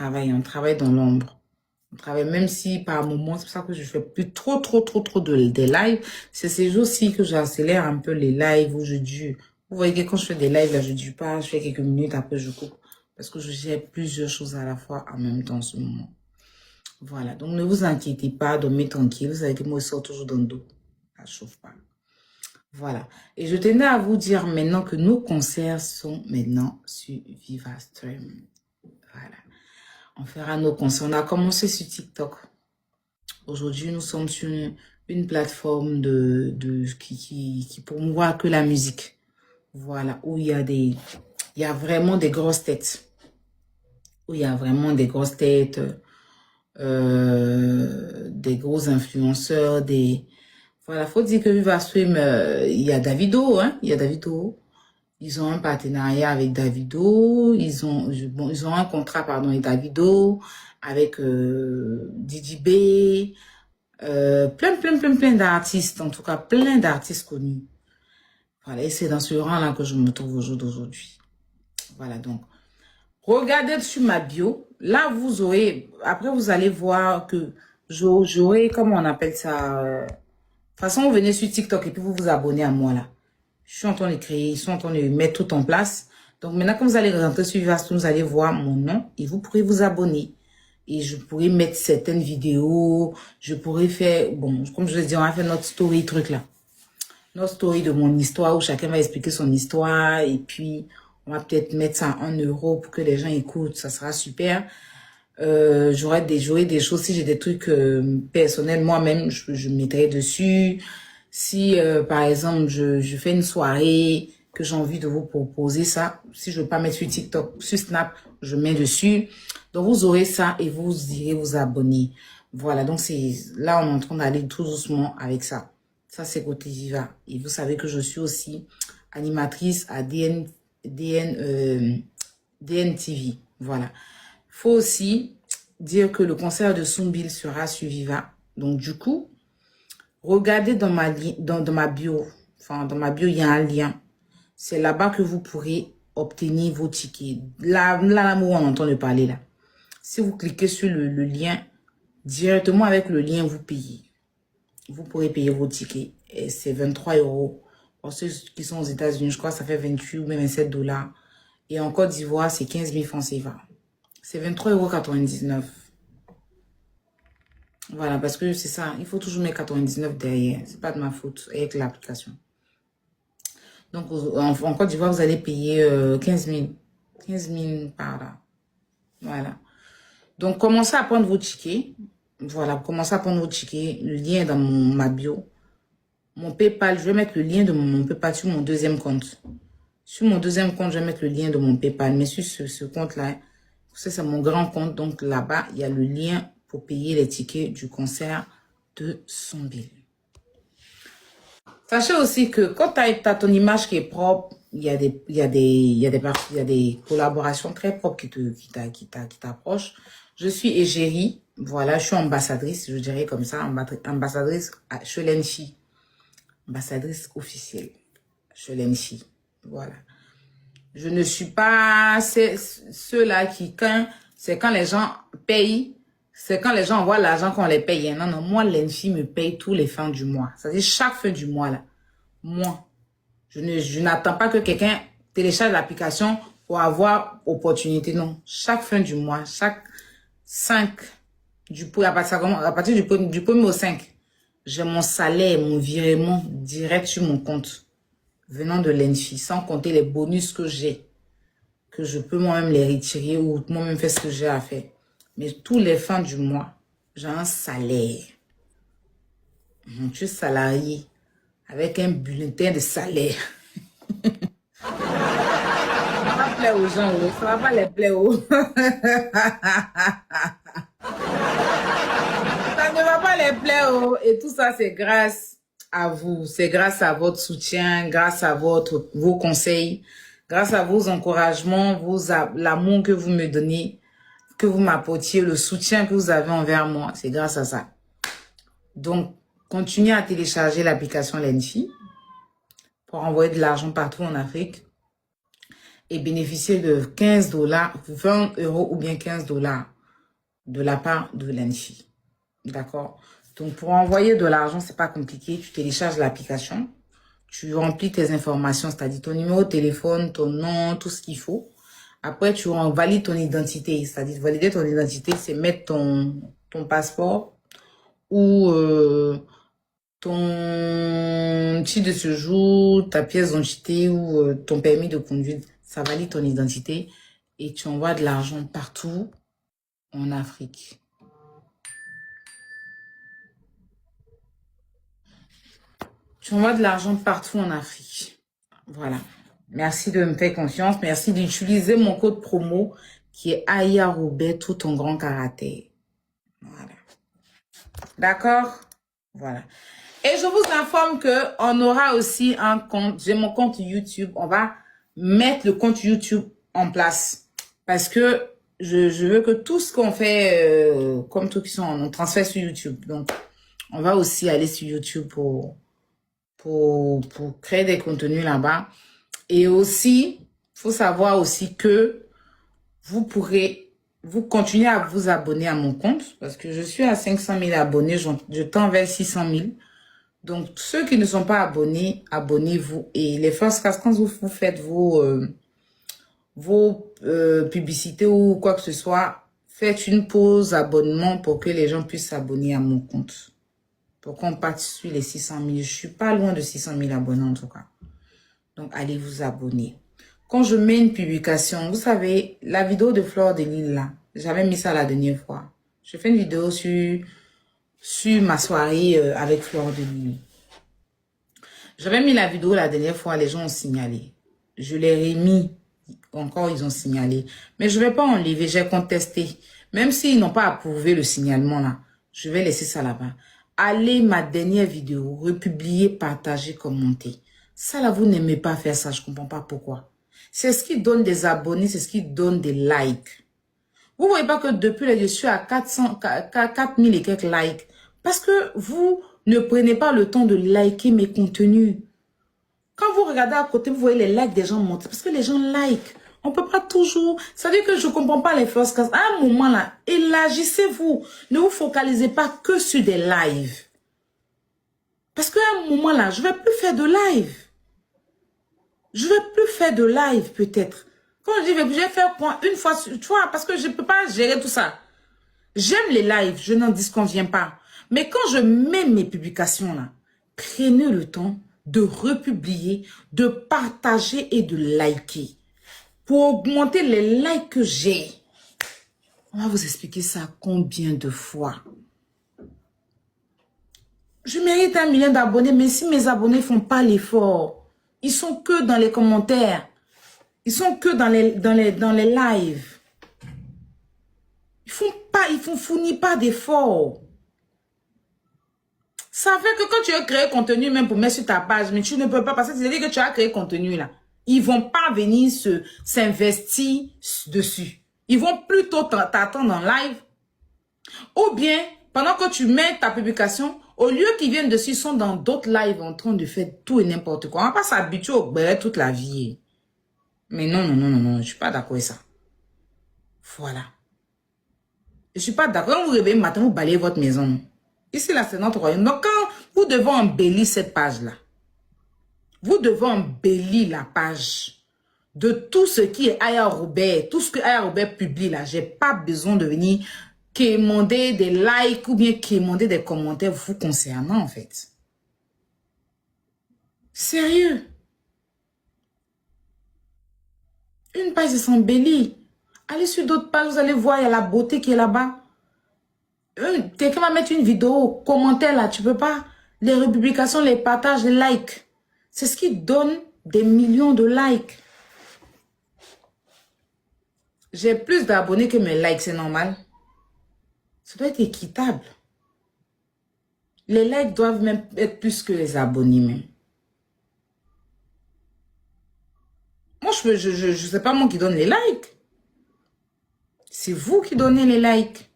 on travaille dans l'ombre. On travaille, même si par moment, c'est pour ça que je fais plus trop des lives. C'est ces jours-ci que j'accélère un peu les lives où je dure. Vous voyez que quand je fais des lives, là, je dure pas, je fais quelques minutes, après je coupe. Parce que je gère plusieurs choses à la fois en même temps en ce moment. Voilà. Donc, ne vous inquiétez pas, dormez tranquille. Vous savez que moi, je sors toujours dans le dos. Ça chauffe pas. Voilà. Et je tenais à vous dire maintenant que nos concerts sont maintenant sur VivaStream. Voilà. On fera nos concerts. On a commencé sur TikTok. Aujourd'hui, nous sommes sur une plateforme qui promouvoit que la musique. Voilà. Où il y a vraiment des grosses têtes. Où il y a vraiment des grosses têtes, des gros influenceurs, voilà, faut dire que VivaStream, il y a Davido, hein, il y a Davido. Ils ont un partenariat avec Davido, ils ont un contrat, pardon, avec Davido, avec Didi B, plein d'artistes, en tout cas, plein d'artistes connus. Voilà, et c'est dans ce rang-là que je me trouve au jour d'aujourd'hui. Voilà, donc, regardez sur ma bio. Là, vous aurez, après, vous allez voir que j'aurai, comment on appelle ça, de toute façon, vous venez sur TikTok et puis vous vous abonnez à moi, là. Je suis en train de créer, ils sont en train de mettre tout en place. Donc maintenant, quand vous allez rentrer sur VivaStream, vous allez voir mon nom et vous pourrez vous abonner. Et je pourrai mettre certaines vidéos, je pourrai faire, bon, comme je le dis, on va faire notre story truc là. Notre story de mon histoire où chacun va expliquer son histoire et puis on va peut-être mettre ça à 1 euro pour que les gens écoutent, ça sera super. J'aurai des choses, si j'ai des trucs personnels, moi-même, je mettrai dessus. Si, par exemple, je fais une soirée que j'ai envie de vous proposer ça, si je veux pas mettre sur TikTok, sur Snap, je mets dessus. Donc, vous aurez ça et vous irez vous abonner. Voilà, donc là, on est en train d'aller tout doucement avec ça. Ça, c'est côté Viva. Et vous savez que je suis aussi animatrice à DNTV. Voilà. Faut aussi dire que le concert de Soumbil sera sur Viva. Donc, du coup, regardez dans ma bio. Enfin, dans ma bio, il y a un lien. C'est là-bas que vous pourrez obtenir vos tickets. Là où on entend le parler, là. Si vous cliquez sur le lien, directement avec le lien, vous payez. Vous pourrez payer vos tickets. Et c'est 23 euros. Pour ceux qui sont aux États-Unis, je crois que ça fait 28 ou même 27 $. Et en Côte d'Ivoire, c'est 15 000 francs CFA. C'est 23,99 €. Voilà, parce que c'est ça. Il faut toujours mettre 99 derrière. C'est pas de ma faute avec l'application. Donc, en Côte d'Ivoire, vous allez payer 15 000. 15 000 par là. Voilà. Donc, commencez à prendre vos tickets. Voilà, commencez à prendre vos tickets. Le lien est dans ma bio. Mon PayPal, je vais mettre le lien de mon PayPal sur mon deuxième compte. Sur mon deuxième compte, je vais mettre le lien de mon PayPal. Mais sur ce compte-là, c'est mon grand compte. Donc, là-bas, il y a le lien pour payer les tickets du concert de Soumbil. Sachez aussi que quand tu as ton image qui est propre, il y a des collaborations très propres qui t'approchent. Je suis égérie, voilà, je suis ambassadrice, je dirais comme ça, ambassadrice chez Lenchi. Ambassadrice officielle chez Lenchi. Voilà. Je ne suis pas ceux-là c'est quand les gens payent, c'est quand les gens envoient l'argent qu'on les paye. Non, non, moi, Lenchi me paye tous les fins du mois. C'est-à-dire chaque fin du mois, là. Moi, je n'attends pas que quelqu'un télécharge l'application pour avoir opportunité. Non, chaque fin du mois, chaque 5 à partir du 1er au 5, j'ai mon salaire, mon virement direct sur mon compte venant de l'ENFI, sans compter les bonus que j'ai, que je peux moi-même les retirer ou moi-même faire ce que j'ai à faire. Mais tous les fins du mois, j'ai un salaire. Je suis salarié avec un bulletin de salaire. Ça va plaire aux gens, ça va pas les plaire aux... Ça ne va pas les plaire aux... Et tout ça, c'est grâce à vous. C'est grâce à votre soutien, grâce à vos conseils, grâce à vos encouragements, l'amour que vous me donnez, que vous m'apportiez, le soutien que vous avez envers moi. C'est grâce à ça. Donc, continuez à télécharger l'application Lenchi pour envoyer de l'argent partout en Afrique. et bénéficier de 15 $, 20 € ou bien 15 $ de la part de l'ENFI. D'accord? Donc, pour envoyer de l'argent, c'est pas compliqué. Tu télécharges l'application, tu remplis tes informations, c'est-à-dire ton numéro de téléphone, ton nom, tout ce qu'il faut. Après, tu valides ton identité. C'est-à-dire, valider ton identité, c'est mettre ton passeport ou ton titre de séjour, ta pièce d'identité ou ton permis de conduire. Ça valide ton identité et tu envoies de l'argent partout en Afrique. Tu envoies de l'argent partout en Afrique. Voilà. Merci de me faire confiance. Merci d'utiliser mon code promo qui est Aya Robert tout en grand caractère. Voilà. D'accord? Voilà. Et je vous informe que on aura aussi un compte. J'ai mon compte YouTube. On va mettre le compte YouTube en place. Parce que je veux que tout ce qu'on fait, comme tout qui sont, on transfère sur YouTube. Donc, on va aussi aller sur YouTube pour créer des contenus là-bas. Et aussi, faut savoir aussi que vous continuez à vous abonner à mon compte parce que je suis à 500 000 abonnés, je tends vers 600 000. Donc, ceux qui ne sont pas abonnés, abonnez-vous. Et les first class, quand vous faites vos publicités ou quoi que ce soit, faites une pause abonnement pour que les gens puissent s'abonner à mon compte. Pour qu'on parte sur les 600 000. Je suis pas loin de 600 000 abonnés en tout cas. Donc, allez vous abonner. Quand je mets une publication, vous savez, la vidéo de Fleur de Lille là, j'avais mis ça la dernière fois. Je fais une vidéo sur ma soirée avec Fleur de Lille. J'avais mis la vidéo la dernière fois, les gens ont signalé. Je l'ai remis, encore ils ont signalé. Mais je ne vais pas enlever, j'ai contesté. Même s'ils n'ont pas approuvé le signalement là, je vais laisser ça là-bas. Allez, ma dernière vidéo, republier, partager, commenter. Ça là, vous n'aimez pas faire ça, je ne comprends pas pourquoi. C'est ce qui donne des abonnés, c'est ce qui donne des likes. Vous voyez pas que depuis là, je suis à 4000 et quelques likes. Parce que vous ne prenez pas le temps de liker mes contenus. Quand vous regardez à côté, vous voyez les likes des gens monter. Parce que les gens like. On peut pas toujours. Ça veut dire que je comprends pas les first class. À un moment là, élargissez-vous. Ne vous focalisez pas que sur des lives. Parce qu'à un moment là, je vais plus faire de live. Je vais plus faire de live peut-être. Quand je dis je vais faire une fois, tu vois, parce que je peux pas gérer tout ça. J'aime les lives, je n'en disconviens pas. Mais quand je mets mes publications là, prenez le temps de republier, de partager et de liker. Pour augmenter les likes que j'ai. On va vous expliquer ça combien de fois. Je mérite 1 million d'abonnés, mais si mes abonnés font pas l'effort, ils sont que dans les commentaires. Ils sont que dans les lives. Ils font fournir pas d'efforts. Ça fait que quand tu as créé contenu, même pour mettre sur ta page, mais tu ne peux pas, parce que c'est-à-dire que tu as créé contenu là. Ils vont pas venir s'investir dessus. Ils vont plutôt t'attendre en live. Ou bien, pendant que tu mets ta publication, au lieu qu'ils viennent dessus, ils sont dans d'autres lives en train de faire tout et n'importe quoi. On va pas s'habituer au béret toute la vie. Mais non, non, non, non, non, je suis pas d'accord avec ça. Voilà. Je suis pas d'accord. Quand vous réveillez le matin, vous balayez votre maison. Ici, là, c'est notre royaume. Donc, quand vous devez embellir cette page-là, vous devez embellir la page de tout ce qui est Aya Robert, tout ce que Aya Robert publie là. J'ai pas besoin de venir quémander des likes ou bien quémander des commentaires vous concernant, en fait. Sérieux. Une page s'embellit. Allez sur d'autres pages, vous allez voir, il y a la beauté qui est là-bas. Quelqu'un va mettre une vidéo, commentaire là, tu peux pas. Les republications, les partages, les likes. C'est ce qui donne des millions de likes. J'ai plus d'abonnés que mes likes, c'est normal. Ça doit être équitable. Les likes doivent même être plus que les abonnés même. Moi, je sais pas moi qui donne les likes. C'est vous qui donnez les likes.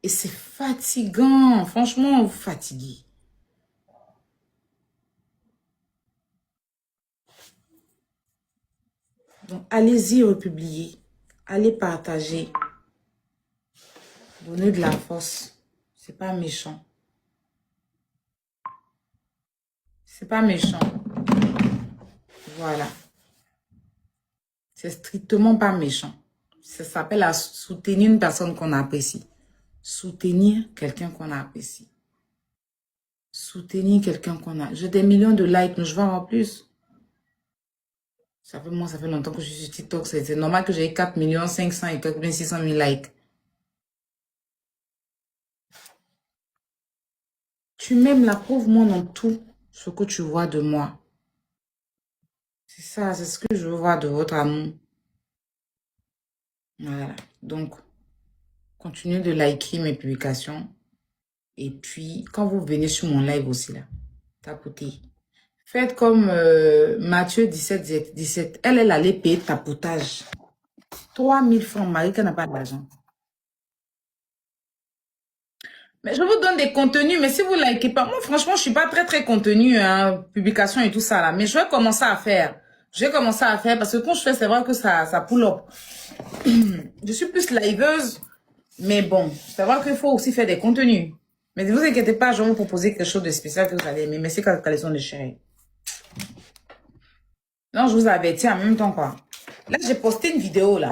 Et c'est fatigant. Franchement, vous fatiguez. Donc, allez-y republier. Allez partager. Donnez de la force. C'est pas méchant. C'est pas méchant. Voilà. C'est strictement pas méchant. Ça s'appelle à soutenir une personne qu'on apprécie. Soutenir quelqu'un qu'on apprécie. Soutenir quelqu'un qu'on a. J'ai des millions de likes, mais je veux avoir plus. Ça fait longtemps que je suis sur TikTok. C'est normal que j'ai 4 500 000 et quelques 600 000 likes. Tu m'aimes, la prouve-moi dans tout ce que tu vois de moi. C'est ça, c'est ce que je veux voir de votre amour. Voilà. Donc, continuez de liker mes publications. Et puis, quand vous venez sur mon live aussi, là, tapotez. Faites comme Mathieu 17. Elle allait payer tapotage. 3000 francs, Marie, qui n'a pas d'argent. Mais je vous donne des contenus, mais si vous ne likez pas, moi franchement, je suis pas très contenu, hein, publication et tout ça là. Mais je vais commencer à faire. Je vais commencer à faire parce que quand je fais, c'est vrai que ça pull up. Je suis plus liveuse, mais bon, c'est vrai qu'il faut aussi faire des contenus. Mais ne vous inquiétez pas, je vais vous proposer quelque chose de spécial que vous allez aimer. Merci quand ils sont de chérie. Non, je vous avertis en même temps quoi. Là, j'ai posté une vidéo là.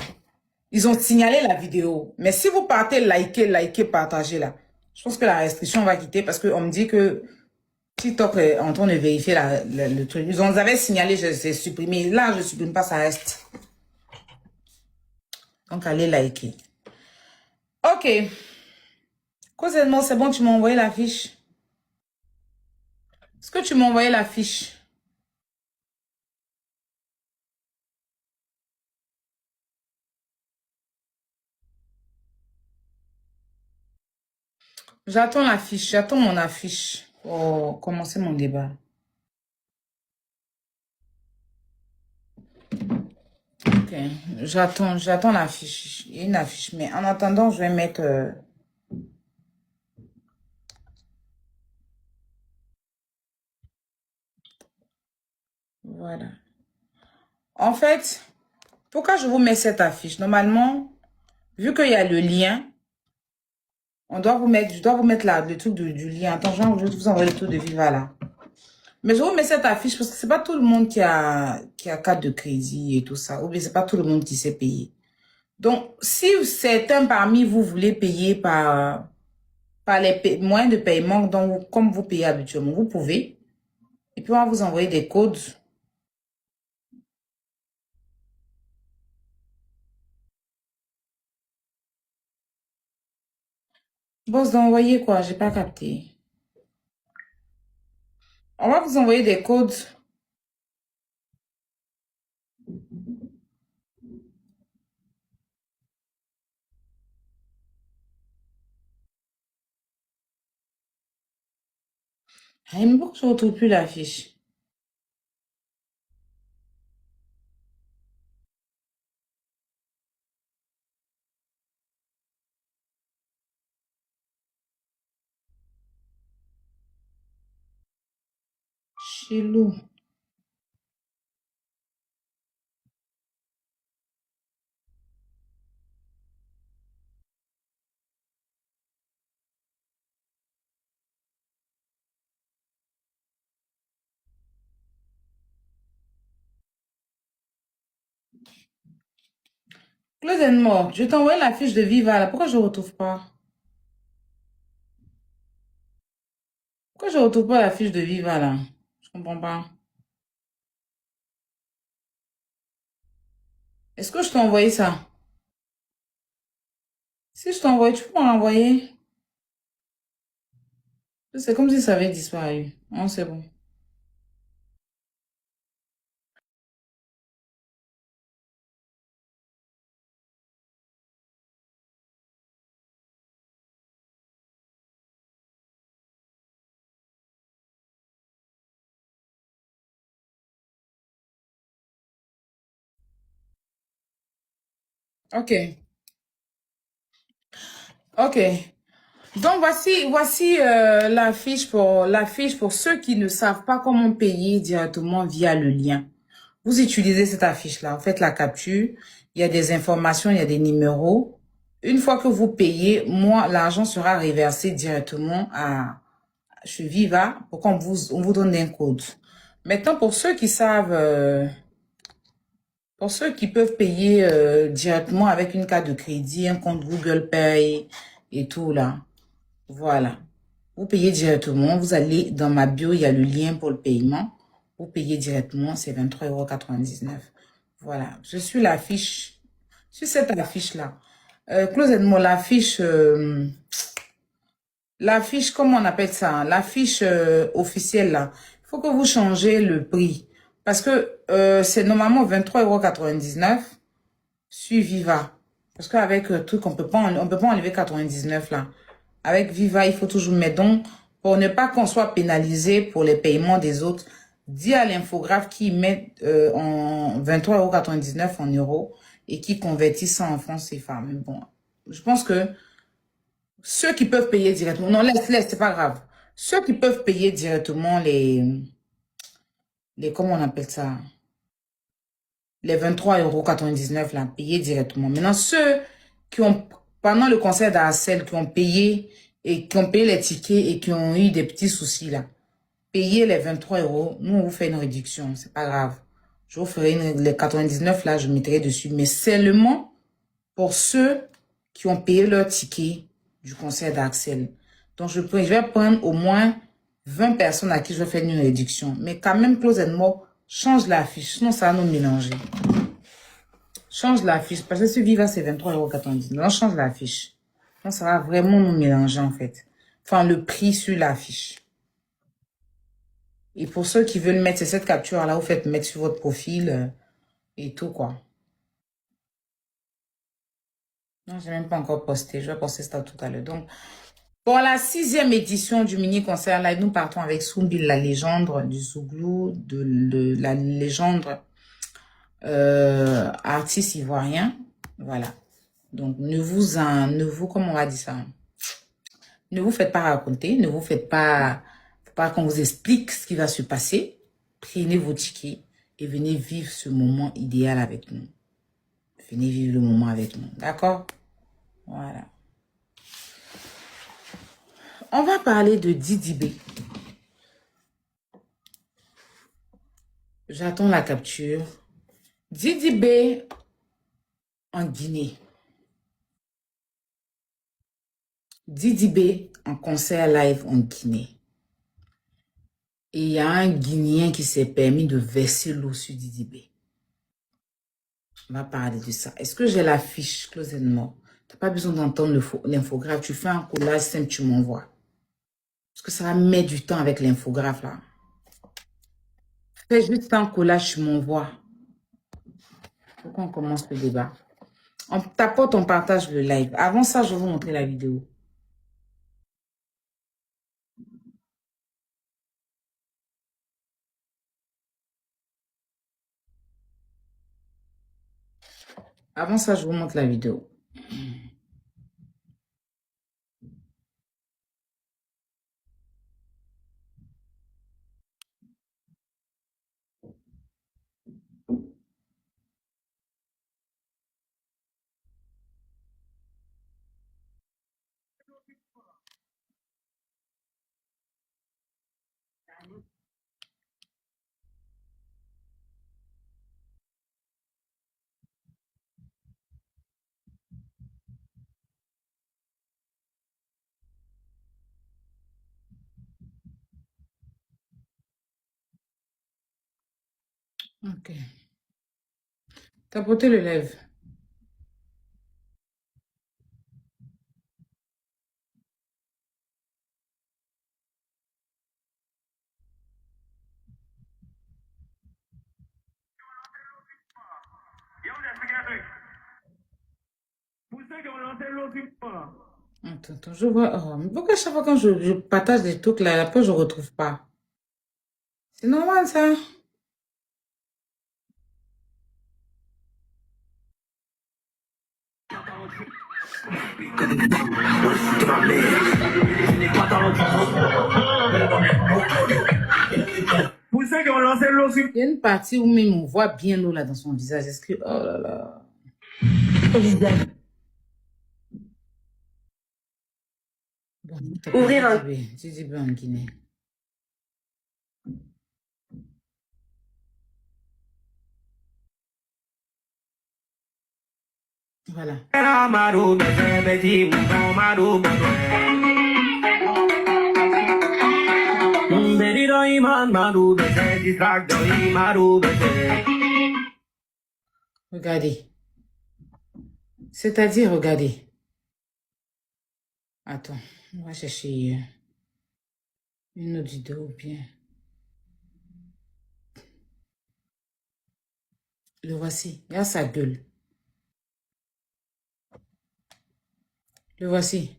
Ils ont signalé la vidéo. Mais si vous partez liker, partager là, je pense que la restriction va quitter parce qu'on me dit que TikTok est en train de vérifier le truc. Ils avaient signalé, j'ai supprimé. Là, je ne supprime pas, ça reste. Donc, allez liker. Ok. Cosette, c'est bon, tu m'as envoyé la fiche. Est-ce que tu m'as envoyé la fiche? J'attends la fiche, j'attends mon affiche pour commencer mon débat. Ok, j'attends l'affiche. Il y a une affiche, mais en attendant, je vais mettre... voilà. En fait, pourquoi je vous mets cette affiche? Normalement, vu qu'il y a le lien, je dois vous mettre là, le truc du lien. Attends, je vais vous envoyer le truc de Viva là. Mais je vous mets cette affiche parce que c'est pas tout le monde qui a carte de crédit et tout ça. Ou bien c'est pas tout le monde qui sait payer. Donc, si certains parmi vous voulez payer par les moyens de paiement comme vous payez habituellement, vous pouvez. Et puis, on va vous envoyer des codes. Boss d'envoyer quoi? J'ai pas capté. On va vous envoyer des codes. Ah, mais pourquoi je ne retrouve plus l'affiche? Chelou. Claude est mort. Je t'ai envoyé la fiche de Viva là. Pourquoi je ne retrouve pas? Pourquoi je ne retrouve pas la fiche de Viva là? Je comprends pas. Est-ce que je t'ai envoyé ça? Si je t'ai envoyé, tu peux m'en envoyer? C'est comme si ça avait disparu. Non, c'est bon. Ok. Ok. Donc voici la fiche pour ceux qui ne savent pas comment payer directement via le lien. Vous utilisez cette affiche-là, vous faites la capture, il y a des informations, il y a des numéros. Une fois que vous payez, moi, l'argent sera reversé directement chez Viva pour qu'on on vous donne un code. Maintenant, pour ceux qui savent, pour ceux qui peuvent payer directement avec une carte de crédit, un compte Google Pay et tout là, voilà. Vous payez directement, vous allez dans ma bio, il y a le lien pour le paiement. Vous payez directement, c'est 23,99 €. Voilà, je suis l'affiche, sur cette affiche-là. Close moi l'affiche, comment on appelle ça? L'affiche officielle là. Il faut que vous changez le prix. Parce que c'est normalement 23,99 € sur Viva. Parce qu'avec le truc, on peut pas enlever 99 là. Avec Viva, il faut toujours mettre. Donc, pour ne pas qu'on soit pénalisé pour les paiements des autres, dis à l'infographe qui met en 23,99 € en euros et qui convertit ça en francs CFA. Mais bon, je pense que ceux qui peuvent payer directement, non, laisse, c'est pas grave. Ceux qui peuvent payer directement comment on appelle ça? Les 23,99 € là, payer directement. Maintenant, ceux qui ont, pendant le concert d'Arcel, qui ont payé les tickets et qui ont eu des petits soucis là, payez les 23 €, nous on vous fait une réduction, c'est pas grave. Je vous ferai les 99 là, je mettrai dessus, mais seulement pour ceux qui ont payé leur ticket du concert d'Axel. Donc je vais prendre au moins 20 personnes à qui je vais faire une réduction. Mais quand même, Close More, change l'affiche, sinon ça va nous mélanger. Change l'affiche, parce que ce Viva c'est 23,99 €. Non, change l'affiche. Donc ça va vraiment nous mélanger en fait. Enfin, le prix sur l'affiche. Et pour ceux qui veulent mettre cette capture-là, vous faites mettre sur votre profil et tout, quoi. Non, j'ai même pas encore posté. Je vais poster ça tout à l'heure. Donc, pour la 6e édition du mini-concert live, nous partons avec Soumbil, la légende du Zouglou, de la légende artiste ivoirien. Voilà. Donc, comment on va dire ça? Ne vous faites pas raconter, ne vous faites pas... Pas qu'on vous explique ce qui va se passer. Prenez vos tickets et venez vivre ce moment idéal avec nous. Venez vivre le moment avec nous. D'accord? Voilà. On va parler de Didi B. J'attends la capture. Didi B en Guinée. Didi B en concert live en Guinée. Et il y a un Guinéen qui s'est permis de verser l'eau sur Didi B. On va parler de ça. Est-ce que j'ai la fiche Close More? Tu n'as pas besoin d'entendre l'infographe. Tu fais un collage simple, tu m'envoies. Parce que ça va mettre du temps avec l'infographe là. Fais juste un collage, tu m'envoies. Pourquoi on commence le débat? On tapote, on partage le live. Avant ça, je vais vous montrer la vidéo. Avant ça, je vous montre la vidéo. Ok. Tapotez le live. Attends, je vois. Oh, mais pourquoi chaque fois quand je partage des trucs là, après je retrouve pas? C'est normal ça? Pour ceux qui ont Il y a une partie où même on voit bien l'eau là dans son visage. Est-ce que... Oh là là. Bon, ouvrir un... Didi en Guinée. Voilà. Regardez. C'est-à-dire, regardez. Attends, on va chercher une autre vidéo bien. Le voici. Il y a sa gueule. Le voici.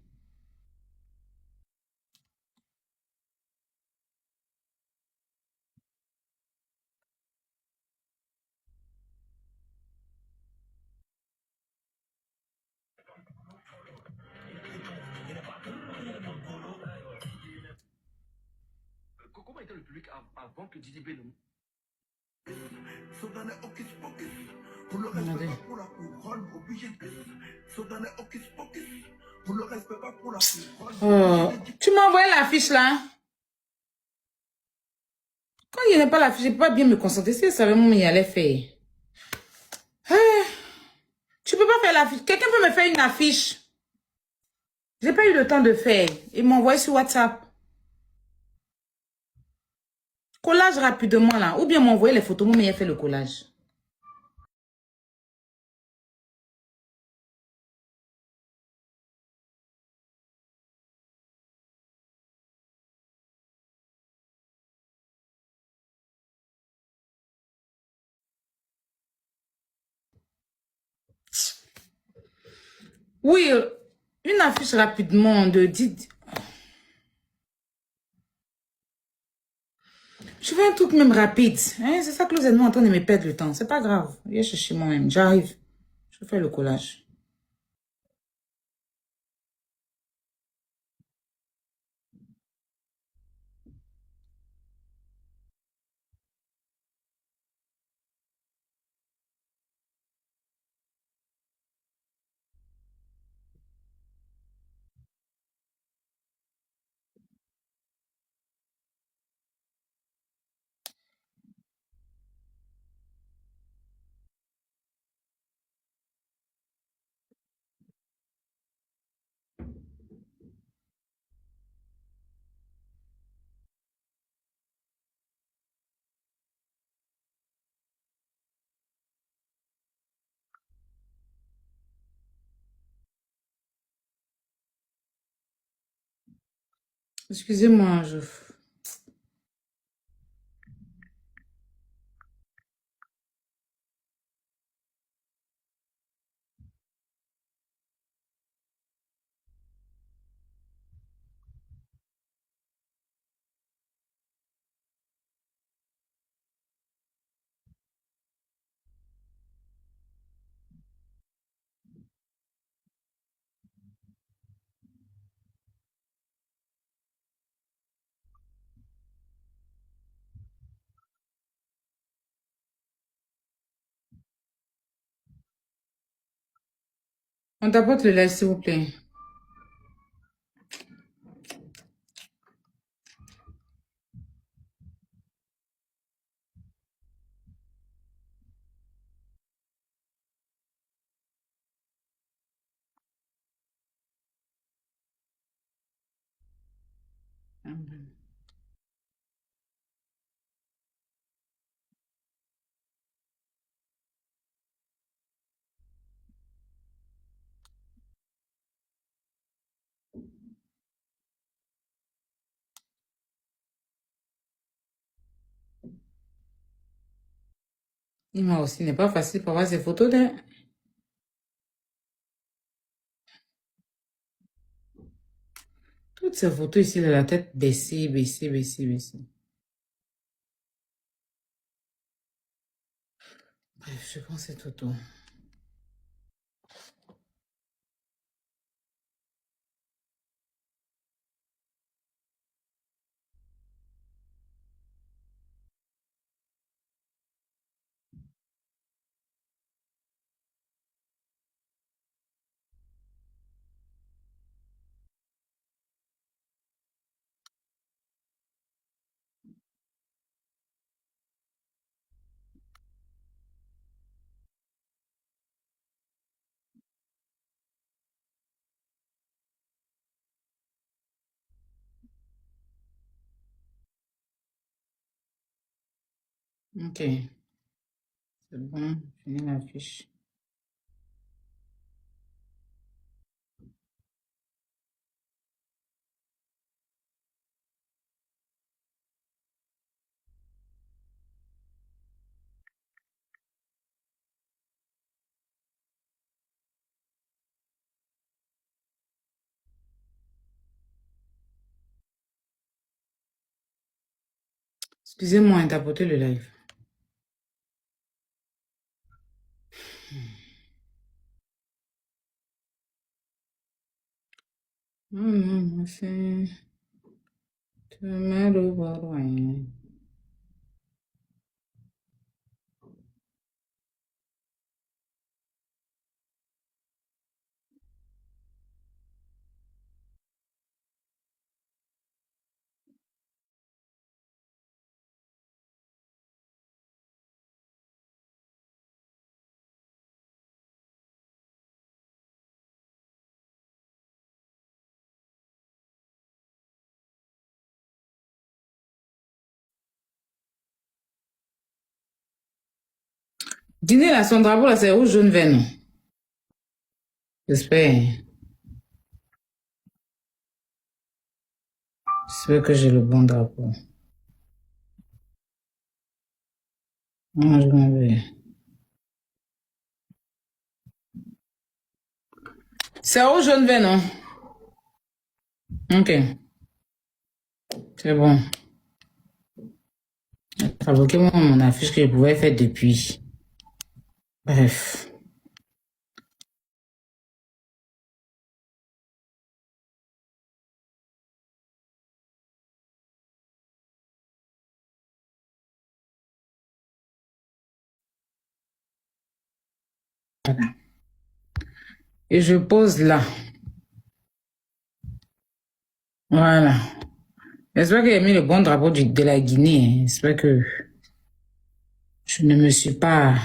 Comment était le public avant que Didi B ne... Regardez. Oh, tu m'as envoyé l'affiche là. Quand il n'y a pas l'affiche, je ne peux pas bien me concentrer. Si je savais comment il allait faire. Tu peux pas faire l'affiche. Quelqu'un peut me faire une affiche. J'ai pas eu le temps de faire. Il m'a envoyé sur WhatsApp. Collage rapidement là. Ou bien m'envoyer les photos, mais il a fait le collage. Oui, une affiche rapidement de Didi. Je fais un truc même rapide. Hein? C'est ça que nous êtes en train de me perdre le temps. C'est pas grave. Viens chercher moi-même. J'arrive. Je fais le collage. Excusez-moi, je... On t'apporte le lait, s'il vous plaît. Il m'a aussi, n'est pas facile pour voir ces photos de... Toutes ces photos ici, de la tête baissée, baissée, baissée, baissée. Bref, je pense que c'est tout. Ok, c'est bon, finis la fiche. Excusez-moi, interpréter le live. C'est... Tu me le vois loin. Dîner là, son drapeau là, c'est rouge, jaune, vert, non? J'espère. J'espère que j'ai le bon drapeau. Non, je m'en vais. C'est rouge, jaune, vert, non? Ok. C'est bon. Fabriquez-moi mon affiche que je pouvais faire depuis. Bref. Voilà. Et je pose là. Voilà. J'espère qu'il a mis le bon drapeau de la Guinée. J'espère que je ne me suis pas...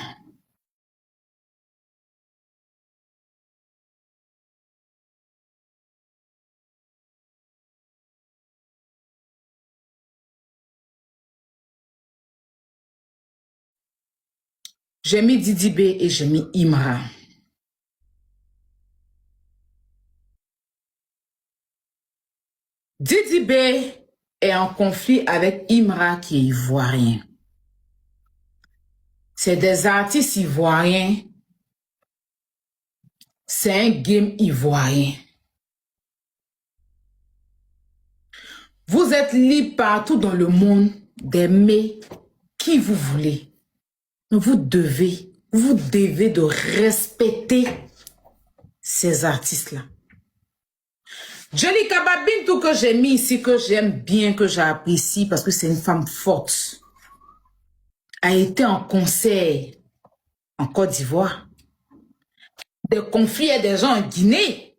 J'ai mis Didi B et j'ai mis Imra. Didi B est en conflit avec Imra qui est ivoirien. C'est des artistes ivoiriens. C'est un game ivoirien. Vous êtes libre partout dans le monde d'aimer qui vous voulez. Mais vous devez de respecter ces artistes-là. Jelly Kababintou que j'ai mis ici, que j'aime bien, que j'apprécie parce que c'est une femme forte, a été en concert en Côte d'Ivoire. Des conflits et des gens en Guinée.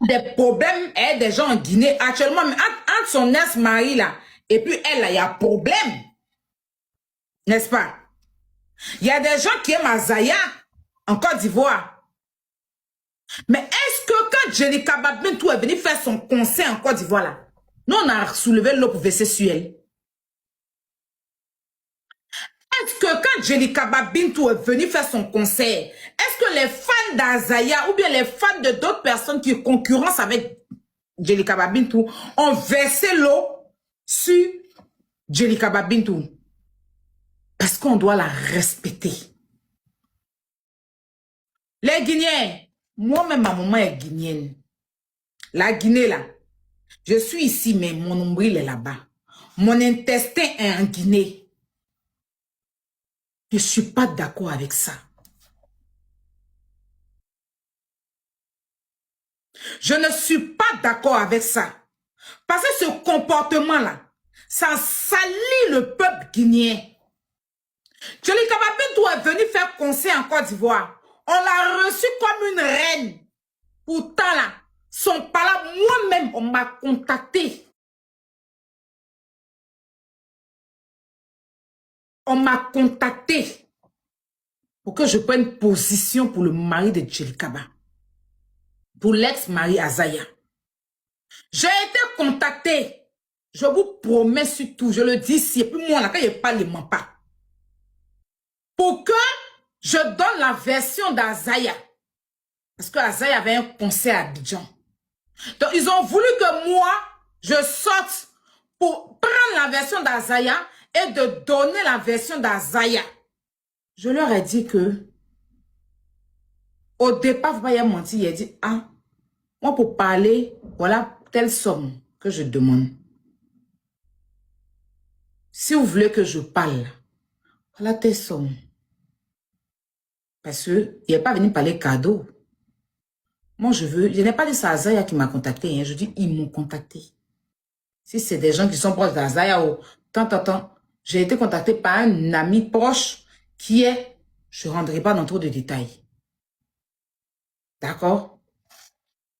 Des problèmes et des gens en Guinée. Actuellement, entre son ex-mari là et puis elle là, il y a problème. N'est-ce pas? Il y a des gens qui aiment Azaya en Côte d'Ivoire. Mais est-ce que quand Jelly Kababintou est venu faire son concert en Côte d'Ivoire là, nous on a soulevé l'eau pour verser sur elle? Est-ce que quand Jelly Kababintou est venu faire son concert, est-ce que les fans d'Azaya ou bien les fans de d'autres personnes qui concurrencent avec Jelly Kababintou ont versé l'eau sur Jelly Kababintou? Parce qu'on doit la respecter. Les Guinéens, moi-même ma maman est guinéenne. La Guinée là, je suis ici mais mon nombril est là-bas. Mon intestin est en Guinée. Je ne suis pas d'accord avec ça. Je ne suis pas d'accord avec ça. Parce que ce comportement-là, ça salit le peuple guinéen. Jelly Kababintou est venu faire concert en Côte d'Ivoire. On l'a reçu comme une reine. Pourtant là, son palabre, moi-même, on m'a contacté. On m'a contacté pour que je prenne position pour le mari de Jelly Kaba. Pour l'ex-mari Azaya. J'ai été contacté. Je vous promets sur tout, je le dis ici, et puis moi, là, quand il parle, il ne ment pas. Pour que je donne la version d'Azaya. Parce que Azaya avait un concert à Abidjan. Donc, ils ont voulu que moi, je sorte pour prendre la version d'Azaya et de donner la version d'Azaya. Je leur ai dit que, au départ, vous a menti, il a dit, ah, moi, pour parler, voilà telle somme que je demande. Si vous voulez que je parle, voilà telle somme. Parce qu'il n'est pas venu parler cadeau. Moi, je n'ai pas dit c'est Azaya qui m'a contacté. Hein. Je dis, ils m'ont contacté. Si c'est des gens qui sont proches d'Azaya, j'ai été contacté par un ami proche qui est, je ne rendrai pas dans trop de détails. D'accord?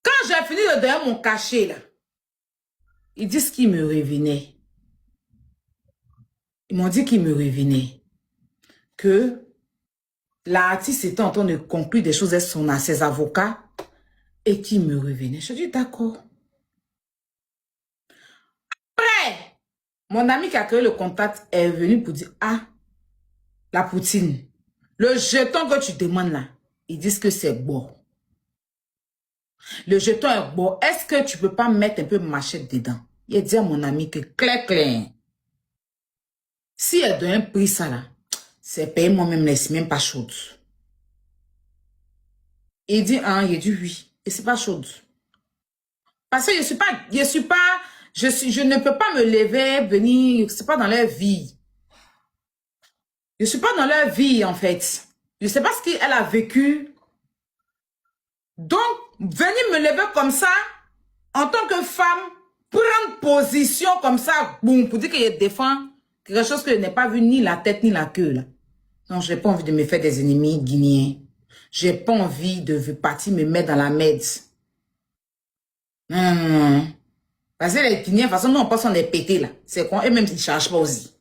Quand j'ai fini de donner mon cachet, là, ils disent qu'ils me revenaient. Ils m'ont dit qu'ils me revenaient. Que l'artiste était en train de conclure des choses à ses avocats et qu'ils me revenaient. Je dis d'accord. Après, mon ami qui a créé le contact est venu pour dire, ah, la poutine, le jeton que tu demandes là, ils disent que c'est bon. Le jeton est bon. Est-ce que tu peux pas mettre un peu de machette dedans? Il a dit à mon ami que clair. Si elle donne un prix ça là, c'est payé moi-même, laisse même pas chaude. Il dit, ah, il dit oui. Et c'est pas chaude. Parce que je ne peux pas me lever, venir, c'est pas dans leur vie. Je suis pas dans leur vie, en fait. Je sais pas ce qu'elle a vécu. Donc, venir me lever comme ça, en tant que femme, prendre position comme ça, boum, pour dire que je défends quelque chose que je n'ai pas vu ni la tête ni la queue, là. Non, j'ai pas envie de me faire des ennemis guinéens. J'ai pas envie de partir me mettre dans la merde. Non. Parce que les Guinéens, de toute façon, nous, on pense qu'on est pété, là. C'est quoi? Eux-mêmes, ils ne chargent pas aussi.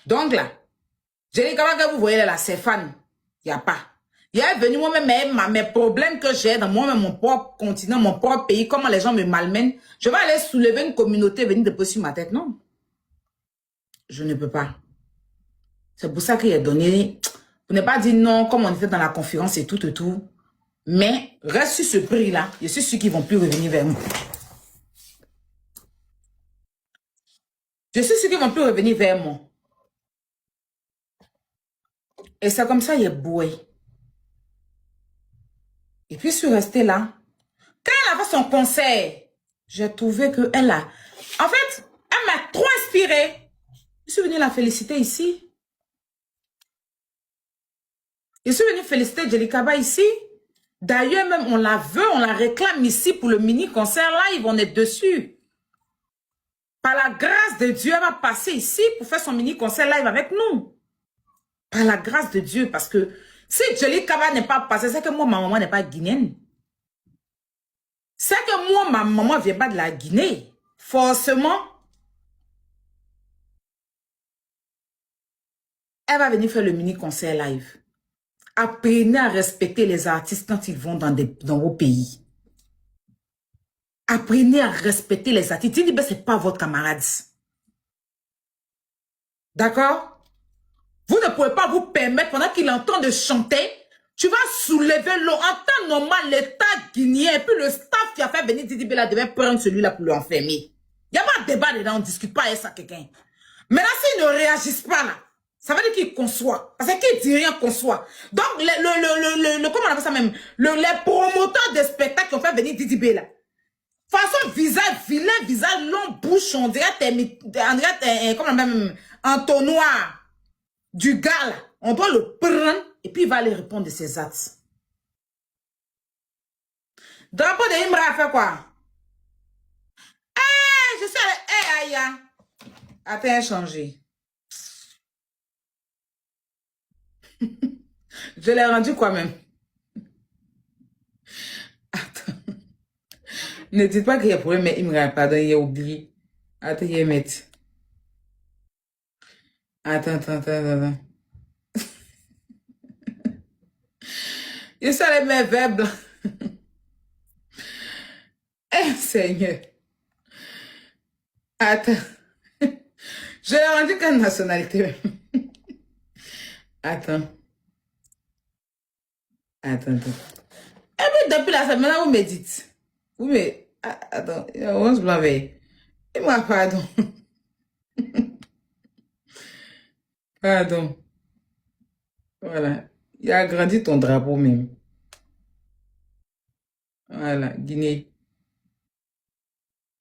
Donc, là, j'ai dit, quand vous voyez là, c'est fan. Il n'y a pas. Il est venu moi-même, mes problèmes que j'ai dans moi-même, mon propre continent, mon propre pays, comment les gens me malmènent. Je vais aller soulever une communauté, venir déposer sur ma tête. Non. Je ne peux pas. C'est pour ça qu'il a donné, pour ne pas dire non, comme on était dans la conférence et tout. Mais, reste sur ce prix-là. Je suis sûr qu'ils ne vont plus revenir vers moi. Je suis sûr qu'ils ne vont plus revenir vers moi. Et c'est comme ça, il est boué. Et puis, je suis restée là. Quand elle a fait son concert, j'ai trouvé qu'elle a... En fait, elle m'a trop inspirée. Je suis venue la féliciter ici. Je suis venue féliciter Jelly Kaba ici. D'ailleurs, même, on la veut, on la réclame ici pour le mini-concert live. On est dessus. Par la grâce de Dieu, elle va passer ici pour faire son mini-concert live avec nous. Par la grâce de Dieu, parce que si Jelly Kaba n'est pas passé, c'est que moi, ma maman n'est pas guinéenne. C'est que moi, ma maman ne vient pas de la Guinée. Forcément, elle va venir faire le mini-concert live. Apprenez à respecter les artistes quand ils vont dans vos pays. Apprenez à respecter les artistes. Ce n'est pas votre camarade. D'accord? Vous ne pouvez pas vous permettre, pendant qu'il entend de chanter, tu vas soulever l'eau. En temps normal, l'État guinéen et puis le staff qui a fait venir Didi Bella devait prendre celui-là pour l'enfermer. Il n'y a pas de débat dedans, on ne discute pas avec ça quelqu'un. Maintenant, s'ils ne réagissent pas là, ça veut dire qu'ils conçoivent. Parce qu'il dit rien conçoit. Donc, comment on appelle ça même? Les promoteurs de spectacles qui ont fait venir Didi Bella. Façon visage, vilain visage, long bouche, on dirait, comment on appelle même, entonnoir du gars là. On doit le prendre et puis il va aller répondre de ses actes. Drapeau de Imra a fait quoi? Je suis allé, aïe. Attends, changer. Je l'ai rendu quoi même? Attends. Ne dites pas qu'il y a problème, mais Imra, pardon, il a oublié. Attends, il mettre. Attends. Je suis allé mettre verre blanc. Eh, Seigneur. Attends. Je l'ai rendu quelle nationalité? Attends. Attends. Et puis depuis la semaine, vous me dites. Vous me... Attends, on se blâme. Et moi, pardon. Pardon. Voilà. Il a agrandi ton drapeau même. Voilà, Guinée.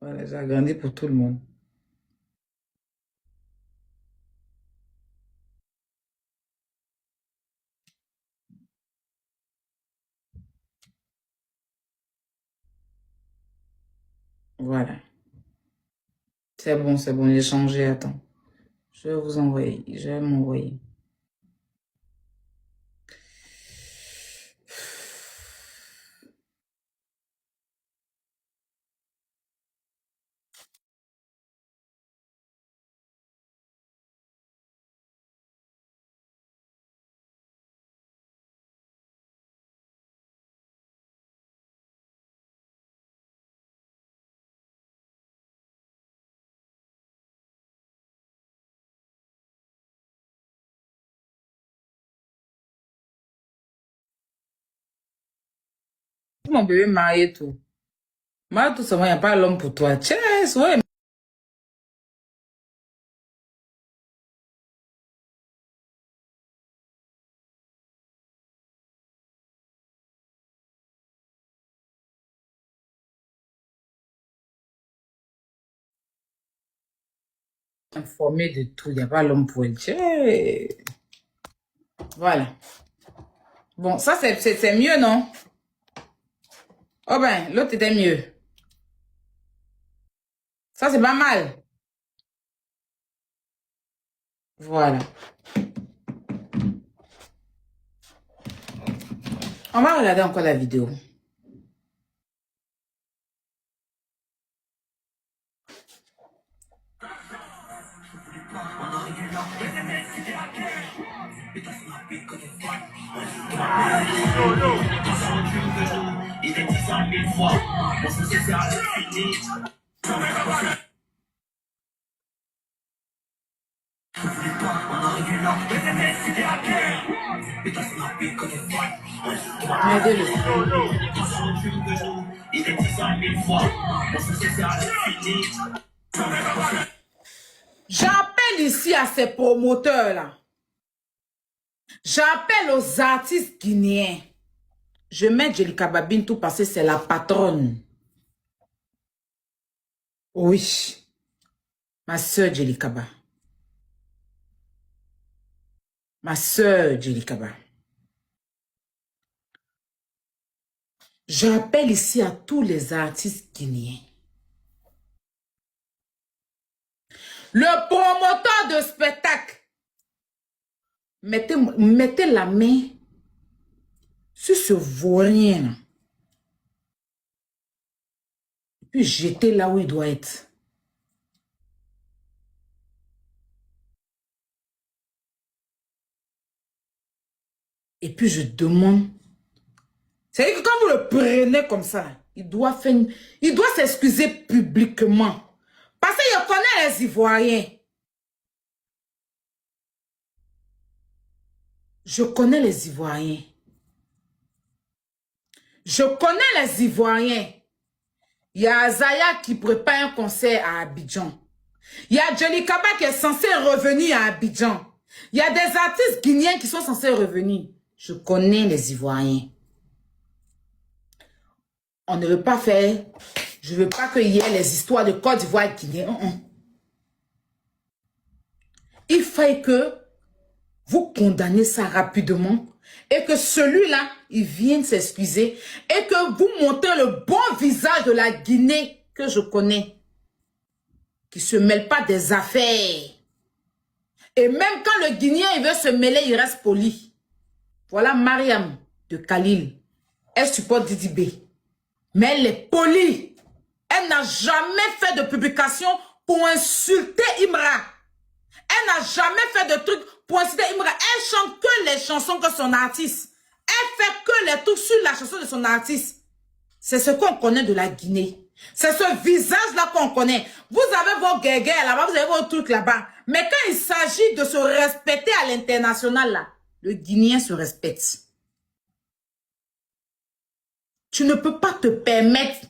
Voilà, j'ai agrandi pour tout le monde. Voilà. C'est bon, j'ai changé. Attends. Je vais vous envoyer. Je vais m'envoyer. Mon bébé marié tout. Marié tout seulement, il n'y a pas l'homme pour toi. Tiens, ouais. Informé de tout, il n'y a pas l'homme pour elle. Tiens. Voilà. Bon, ça c'est mieux, non? Oh ben, l'autre était mieux. Ça c'est pas mal. Voilà. On va regarder encore la vidéo. Aidez-le. J'appelle ici à ces promoteurs-là. J'appelle aux artistes guinéens. Je mets Djelika Babintou parce que c'est la patronne. Oui. Ma soeur Djelika Ba. Ma soeur Djelika Ba. J'appelle ici à tous les artistes guinéens. Le promoteur de spectacle. Mettez la main sur ce vaurien. Et puis jetez là où il doit être. Et puis je demande. C'est-à-dire que quand vous le prenez comme ça, il doit s'excuser publiquement. Parce qu'il connaît les Ivoiriens. Je connais les Ivoiriens. Je connais les Ivoiriens. Il y a Azaya qui prépare un concert à Abidjan. Il y a Djelika Ba qui est censé revenir à Abidjan. Il y a des artistes guinéens qui sont censés revenir. Je connais les Ivoiriens. On ne veut pas faire... Je ne veux pas qu'il y ait les histoires de Côte d'Ivoire Guinée. Il faut que vous condamnez ça rapidement et que celui-là, il vienne s'excuser et que vous montrez le bon visage de la Guinée que je connais, qui ne se mêle pas des affaires. Et même quand le Guinéen il veut se mêler, il reste poli. Voilà Mariam de Khalil. Elle supporte Didi B. Mais elle est polie. Elle n'a jamais fait de publication pour insulter Imra. Elle n'a jamais fait de trucs pour insulter Imra. Elle chante que les chansons que son artiste. Elle fait que les trucs sur la chanson de son artiste. C'est ce qu'on connaît de la Guinée. C'est ce visage-là qu'on connaît. Vous avez vos guéguerres là-bas, vous avez vos trucs là-bas. Mais quand il s'agit de se respecter à l'international, là, le Guinéen se respecte. Tu ne peux pas te permettre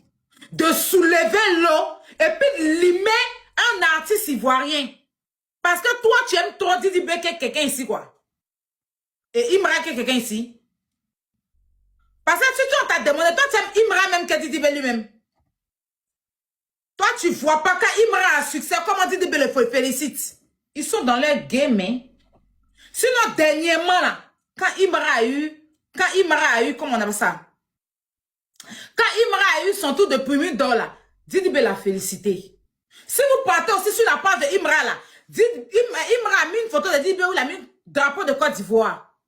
de soulever l'eau et puis limer un artiste ivoirien. Parce que toi, tu aimes trop Didi B que quelqu'un ici, quoi. Et Imra que quelqu'un ici. Parce que si tu t'a demandé, toi, tu aimes Imra même que Didi B lui-même. Toi, tu vois pas quand Imra a succès, comment Didi B le félicite. Ils sont dans leur game, hein. Sinon, dernièrement, là, quand Imra a eu, comment on appelle ça? Quand Imra a eu son tour de premier d'or, là, Didi B l'a félicité. Si vous partez aussi sur la page de Imra, là, Imra a mis une photo de Didi B où il a mis le drapeau de Côte d'Ivoire.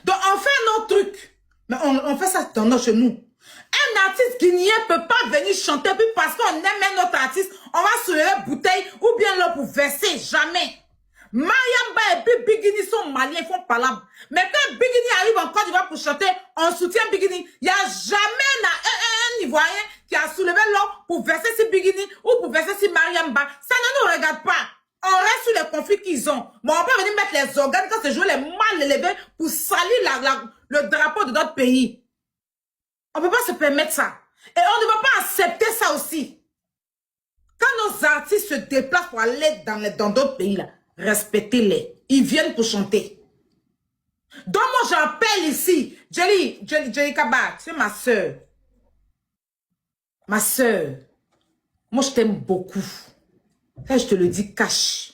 Donc, on fait nos trucs. Mais on fait ça dans chez nous. Un artiste guinéen ne peut pas venir chanter, puis parce qu'on aime notre artiste, on va soulever la bouteille ou bien l'eau pour verser. Jamais. Mariamba et puis Bigini sont maliens, ils font palabre. Mais quand Bigini arrive en Côte d'Ivoire pour chanter, on soutient Bigini. Il n'y a jamais un Ivoirien qui a soulevé l'eau pour verser sur Bigini ou pour verser sur Mariamba. Ça ne nous regarde pas. On reste sur les conflits qu'ils ont. Mais on peut venir mettre les organes quand c'est joué les mal élevés pour salir le drapeau de notre pays. On ne peut pas se permettre ça. Et on ne peut pas accepter ça aussi. Quand nos artistes se déplacent pour aller dans d'autres pays, là, respectez-les. Ils viennent pour chanter. Donc moi j'appelle ici, Jelly Kaba, c'est ma soeur. Ma soeur. Moi je t'aime beaucoup. Ça je te le dis cash.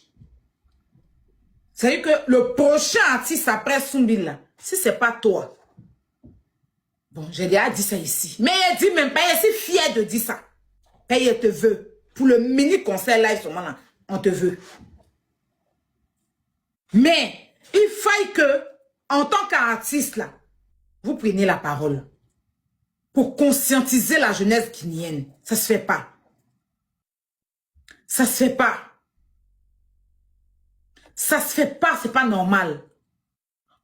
C'est-à-dire que le prochain artiste après Soumbil, là, si c'est pas toi. Bon, j'ai déjà dit ça ici. Mais elle dit même pas, elle est si fière de dire ça. Elle te veut. Pour le mini concert live, là, on te veut. Mais il faille que, en tant qu'artiste, là, vous preniez la parole pour conscientiser la jeunesse guinéenne. Ça se fait pas. Ça se fait pas. Ça se fait pas, c'est pas normal.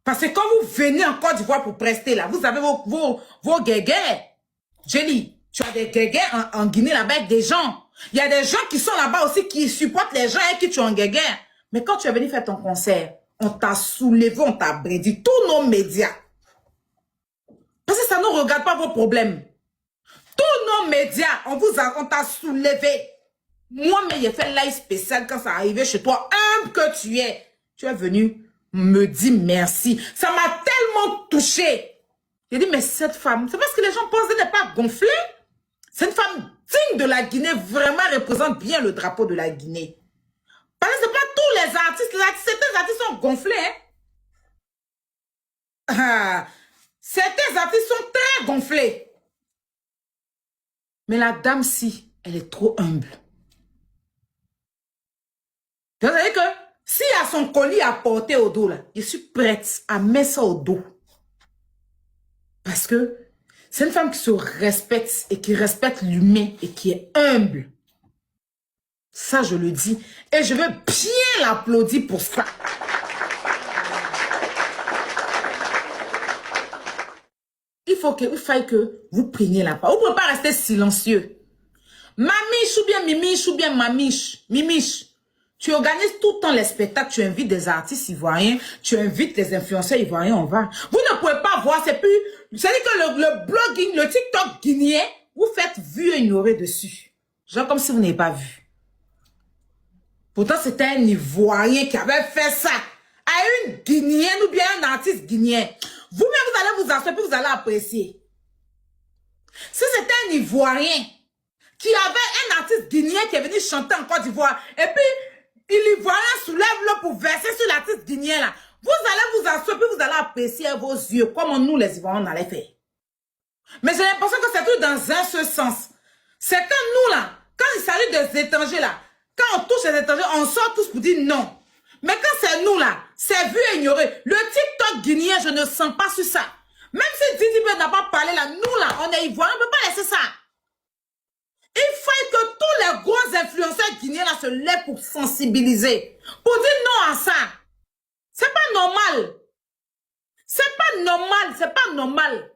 Parce que quand vous venez en Côte d'Ivoire pour prester, là, vous avez vos guéguerres. Jelly, tu as des guéguerres en Guinée là-bas avec des gens. Il y a des gens qui sont là-bas aussi qui supportent les gens et qui tu es en guéguerre. Mais quand tu es venu faire ton concert, on t'a soulevé, on t'a brédit, tous nos médias. Parce que ça ne regarde pas vos problèmes. Tous nos médias, on t'a soulevé. Moi-même, j'ai fait live spécial quand ça arrivait chez toi, humble que tu es. Tu es venu me dire merci. Ça m'a tellement touché. J'ai dit, mais cette femme, c'est parce que les gens pensent qu'elle n'est pas gonflée. C'est une femme digne de la Guinée, vraiment représente bien le drapeau de la Guinée. Parce que ce n'est pas tous les artistes, certains artistes sont gonflés. Hein? Certains artistes sont très gonflés. Mais la dame-ci, elle est trop humble. Vous savez que s'il y a son colis à porter au dos, là, je suis prête à mettre ça au dos. Parce que c'est une femme qui se respecte et qui respecte l'humain et qui est humble. Ça, je le dis. Et je veux bien l'applaudir pour ça. Il faille que vous preniez la parole. Vous ne pouvez pas rester silencieux. Mamiche ou bien mimiche ou bien mamiche. Mimiche. Tu organises tout le temps les spectacles, tu invites des artistes ivoiriens, tu invites les influenceurs ivoiriens, on va. Vous ne pouvez pas voir, c'est plus... C'est-à-dire que le blogging, le TikTok guinéen, vous faites vu et ignorer dessus. Genre comme si vous n'avez pas vu. Pourtant, c'était un Ivoirien qui avait fait ça à une Guinéenne ou bien un artiste guinéen. Vous-même, vous allez vous asseoir puis vous allez apprécier. Si c'était un Ivoirien qui avait un artiste guinéen qui est venu chanter en Côte d'Ivoire, et puis l'Ivoirien soulève-le pour verser sur l'artiste guinéen là, vous allez vous asseoir puis vous allez apprécier vos yeux, comme nous les Ivoiriens on allait faire. Mais j'ai l'impression que c'est tout dans un seul sens. C'est que nous là, quand il s'agit des étrangers là, quand on touche les étrangers, on sort tous pour dire non. Mais quand c'est nous là, c'est vu et ignoré. Le TikTok guinéen, je ne sens pas sur ça. Même si Didi B n'a pas parlé là, nous là, on est Ivoiriens, on ne peut pas laisser ça. Il faut que tous les gros influenceurs guinéens là se lèvent pour sensibiliser. Pour dire non à ça. C'est pas normal. C'est pas normal, c'est pas normal.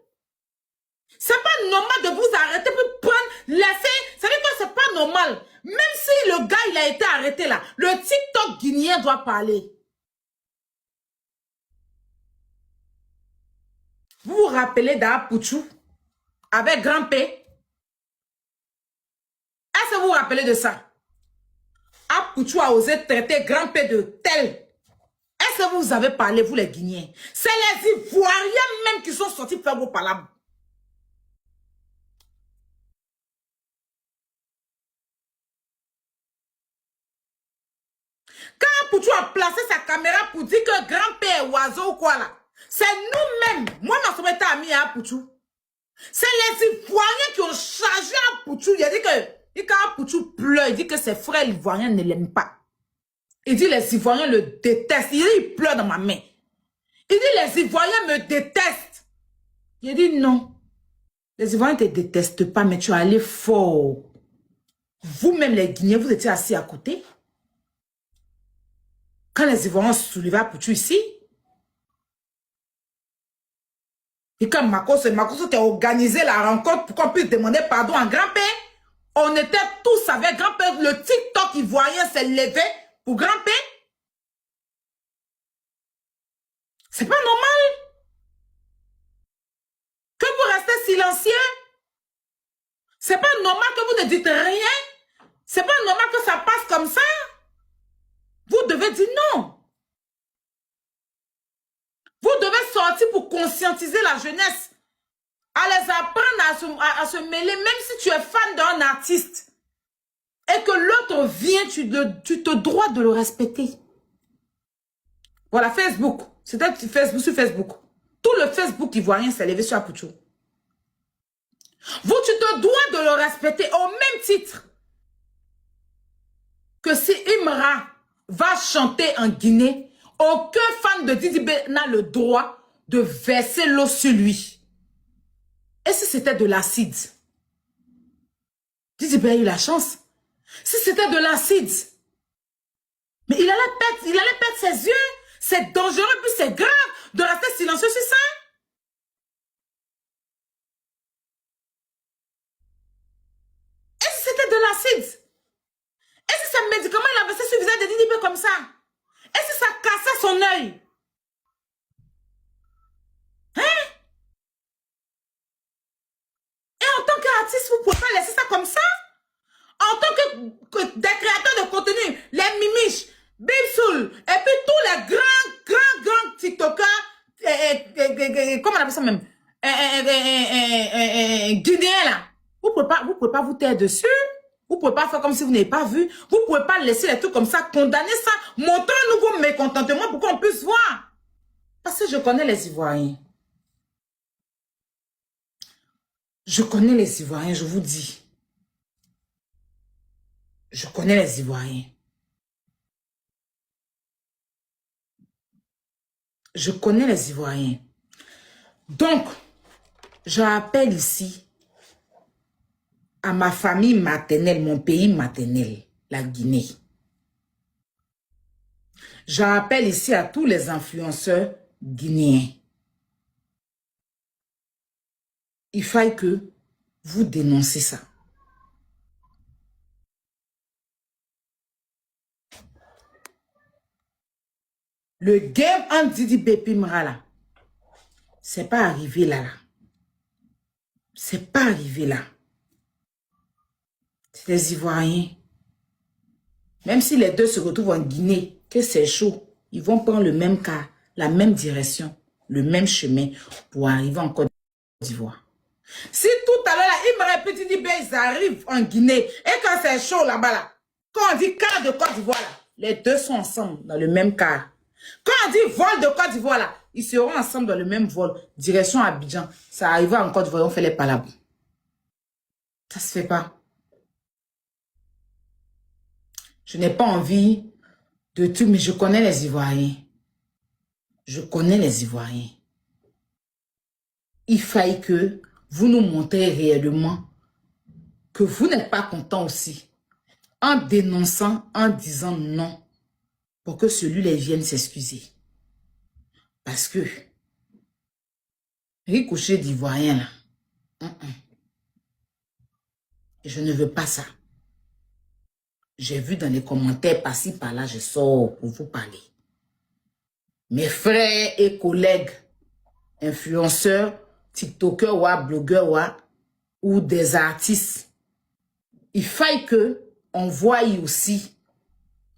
C'est pas normal de vous arrêter pour prendre, laisser. Ça veut dire que c'est pas normal. Même si le gars, il a été arrêté là, le TikTok guinéen doit parler. Vous vous rappelez d'Apouchou avec Grand P? Est-ce que vous vous rappelez de ça? Apouchou a osé traiter Grand P de tel. Est-ce que vous avez parlé, vous les Guinéens? C'est les Ivoiriens même qui sont sortis faire vos palabres. Quand Apouchou a placé sa caméra pour dire que Grand P est oiseau ou quoi là, c'est nous-mêmes. Moi, ma soeur était amie à Apouchou. C'est les Ivoiriens qui ont chargé Apouchou. Il a dit que quand Apouchou pleure, il dit que ses frères Ivoiriens ne l'aiment pas. Il dit les Ivoiriens le détestent. Il dit il pleure dans ma main. Il dit les Ivoiriens me détestent. Il dit non. Les Ivoiriens ne te détestent pas, mais tu es allé fort. Vous-même les Guinéens, vous étiez assis à côté. Quand les Ivoiriens se soulevaient Apouchou ici. Et quand Makosso qui a organisé la rencontre pour qu'on puisse demander pardon à Grand-Père, on était tous avec Grand-Père. Le TikTok ivoirien s'est levé pour Grand-Père. C'est pas normal que vous restez silencieux. C'est pas normal que vous ne dites rien. C'est pas normal que ça passe comme ça. Vous devez dire non. Vous devez sortir pour conscientiser la jeunesse. À les apprendre à se mêler, même si tu es fan d'un artiste. Et que l'autre vient, tu te dois de le respecter. Voilà, Facebook. C'était Facebook sur Facebook. Tout le Facebook ivoirien s'est levé sur Apouchou. Vous, tu te dois de le respecter au même titre que si Imra va chanter en Guinée, aucun fan de Didi B n'a le droit de verser l'eau sur lui. Et si c'était de l'acide? Didi B a eu la chance. Si c'était de l'acide, mais il allait perdre ses yeux. C'est dangereux, puis c'est grave de rester silencieux sur ça. Et si c'était de l'acide? Et si ce médicament, il a versé sur le visage de Didi B comme ça? Et si ça cassait son œil? Hein? Et en tant qu'artiste, vous ne pouvez pas laisser ça comme ça? En tant que des créateurs de contenu, les Mimiches, Bibsoul, et puis tous les grands TikTokers, comment on appelle ça même? Guinéens là. Vous ne pouvez pas vous taire dessus. Vous ne pouvez pas faire comme si vous n'avez pas vu. Vous ne pouvez pas laisser les trucs comme ça, condamner ça, montrez-nous vos mécontentements pour qu'on puisse voir. Parce que je connais les Ivoiriens. Je connais les Ivoiriens, je vous dis. Je connais les Ivoiriens. Je connais les Ivoiriens. Donc, je rappelle ici à ma famille maternelle, mon pays maternel, la Guinée. Je rappelle ici à tous les influenceurs guinéens. Il faille que vous dénoncez ça. Le game en Didi B Pimra là, c'est pas arrivé là. C'est pas arrivé là. C'est les Ivoiriens. Même si les deux se retrouvent en Guinée, que c'est chaud, ils vont prendre le même cas, la même direction, le même chemin pour arriver en Côte d'Ivoire. Si tout à l'heure, il me répète, dit, ils arrivent en Guinée, et quand c'est chaud là-bas, là, quand on dit quart de Côte d'Ivoire, là, les deux sont ensemble dans le même quart. Quand on dit vol de Côte d'Ivoire, là, ils seront ensemble dans le même vol, direction Abidjan. Ça arrive en Côte d'Ivoire, on fait les palabres. Ça se fait pas. Je n'ai pas envie de tout, mais je connais les Ivoiriens. Je connais les Ivoiriens. Il faille que vous nous montrez réellement que vous n'êtes pas content aussi. En dénonçant, en disant non, pour que celui-là vienne s'excuser. Parce que, ricochet d'Ivoirien là, je ne veux pas ça. J'ai vu dans les commentaires, par-ci, par-là, je sors pour vous parler. Mes frères et collègues, influenceurs, tiktokers blogueurs ou des artistes, il faille que on voie aussi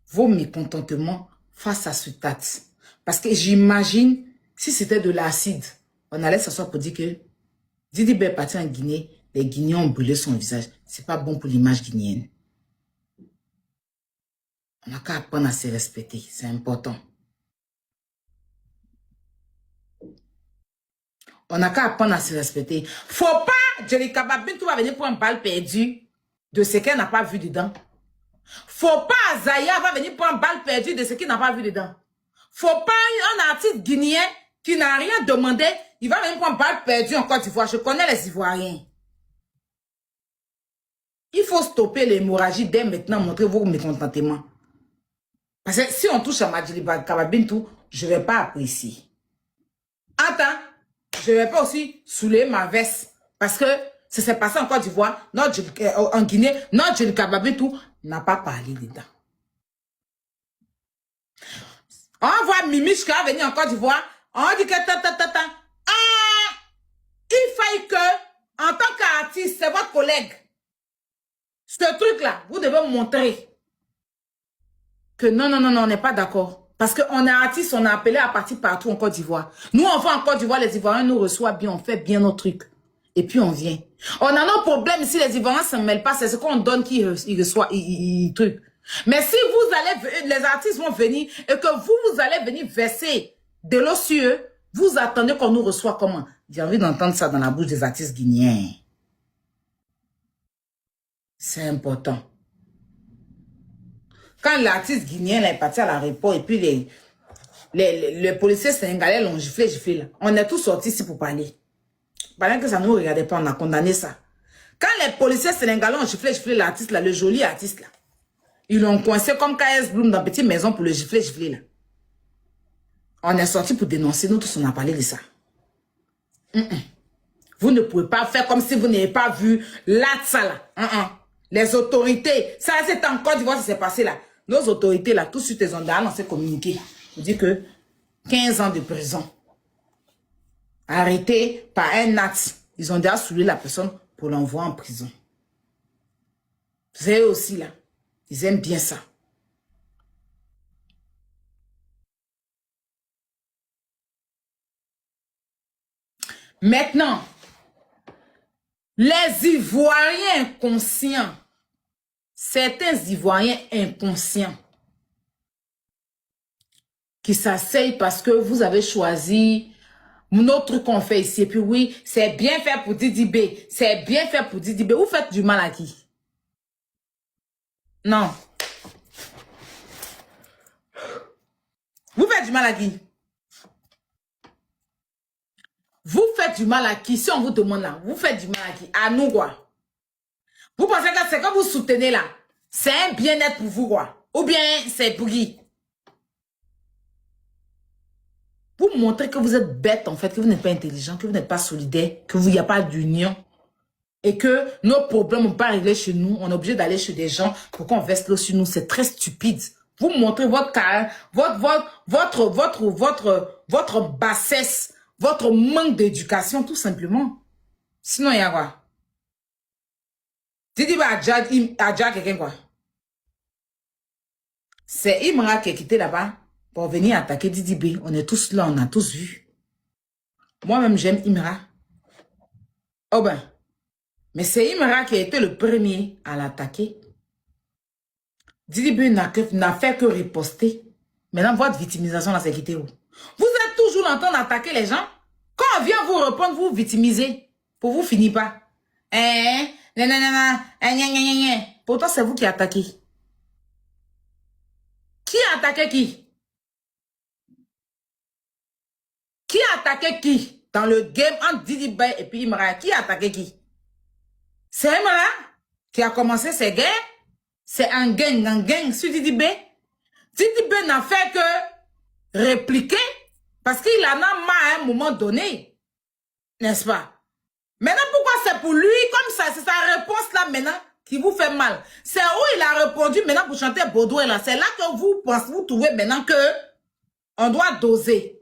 vos mécontentements face à ce tat. Parce que j'imagine, si c'était de l'acide, on allait s'asseoir pour dire que Didi B est parti en Guinée, les Guinéens ont brûlé son visage. C'est pas bon pour l'image guinéenne. On n'a qu'à apprendre à se respecter, c'est important. On n'a qu'à apprendre à se respecter. Faut pas, Jelly Kababin, tu vas venir pour un balle perdu de ce qu'elle n'a pas vu dedans. Faut pas, Zaya va venir pour un balle perdu de ce qu'il n'a pas vu dedans. Faut pas un artiste guinéen qui n'a rien demandé, il va venir pour un balle perdu en Côte d'Ivoire. Je connais les Ivoiriens. Il faut stopper l'hémorragie dès maintenant, montrer vos mécontentements. Parce que si on touche à Madjili Kababintou, je ne vais pas apprécier. Attends, je ne vais pas aussi soulever ma veste. Parce que ça s'est passé en Côte d'Ivoire, en Guinée, notre Djeli Kababintou n'a pas parlé dedans. On voit Mimiche qui va venir en Côte d'Ivoire, on dit que il faille que, en tant qu'artiste, c'est votre collègue. Ce truc-là, vous devez montrer que non, on n'est pas d'accord. Parce qu'on est artiste, on est appelé à partir partout en Côte d'Ivoire. Nous, on va en Côte d'Ivoire, les Ivoiriens nous reçoivent bien, on fait bien nos trucs. Et puis on vient. On a nos problèmes si les Ivoiriens ne se mêlent pas, c'est ce qu'on donne qui reçoit, truc. Mais si vous allez, les artistes vont venir et que vous allez venir verser de l'eau sur eux, vous attendez qu'on nous reçoive comment? J'ai envie d'entendre ça dans la bouche des artistes guinéens. C'est important. Quand l'artiste guinéen est parti à l'aéroport et puis les policiers sénégalais l'ont giflé là. On est tous sortis ici pour parler. Pendant que ça ne nous regardait pas, on a condamné ça. Quand les policiers sénégalais ont giflé l'artiste là, le joli artiste là, ils l'ont coincé comme KS Bloom dans une petite maison pour le gifler là. On est sortis pour dénoncer, nous tous on a parlé de ça. Vous ne pouvez pas faire comme si vous n'avez pas vu ça là. Les autorités, ça c'est en Côte d'Ivoire, ça s'est passé là. Nos autorités là, tout de suite, ils ont lancé communiqué. Ils disent que 15 ans de prison. Arrêté par un acte. Ils ont déjà soulevé la personne pour l'envoyer en prison. C'est eux aussi là. Ils aiment bien ça. Maintenant, les Ivoiriens inconscients, certains Ivoiriens inconscients, qui s'asseyent parce que vous avez choisi notre truc qu'on fait ici. Et puis oui, c'est bien fait pour Didi B. C'est bien fait pour Didi B. Vous faites du mal à qui? Non. Vous faites du mal à qui? Vous faites du mal à qui? Si on vous demande là, vous faites du mal à qui? À nous quoi? Vous pensez que c'est que vous soutenez là? C'est un bien-être pour vous quoi? Ou bien c'est pour qui? Vous montrez que vous êtes bête en fait, que vous n'êtes pas intelligent, que vous n'êtes pas solidaire, que vous n'y a pas d'union. Et que nos problèmes ne sont pas réglés chez nous. On est obligé d'aller chez des gens pour qu'on verse l'eau sur nous. C'est très stupide. Vous montrez votre carrière, votre bassesse, votre manque d'éducation, tout simplement. Sinon, il y a quoi? Didi va à quelqu'un quoi? C'est Imra qui est quitté là-bas pour venir attaquer Didi B. On est tous là, on a tous vu. Moi-même, j'aime Imra. Oh ben. Mais c'est Imra qui a été le premier à l'attaquer. Didi B n'a fait que riposter. Maintenant, votre victimisation, là, c'est quitté où? Vous êtes toujours en train d'attaquer les gens. Quand on vient vous répondre, vous victimisez. Pour vous, finir pas. Pourtant, c'est vous qui attaquez. Qui a attaqué qui? Qui a attaqué qui? Dans le game entre Didi B et puis Imra, qui a attaqué qui? C'est Imra qui a commencé ces guerres. C'est un gang sur Didi B. Didi B n'a fait que répliquer parce qu'il en a marre à un moment donné. N'est-ce pas? Maintenant, pourquoi c'est pour lui comme ça? C'est sa réponse là maintenant qui vous fait mal. C'est où il a répondu maintenant pour chanter Baudouin là. C'est là que vous pensez, vous trouvez maintenant que on doit doser.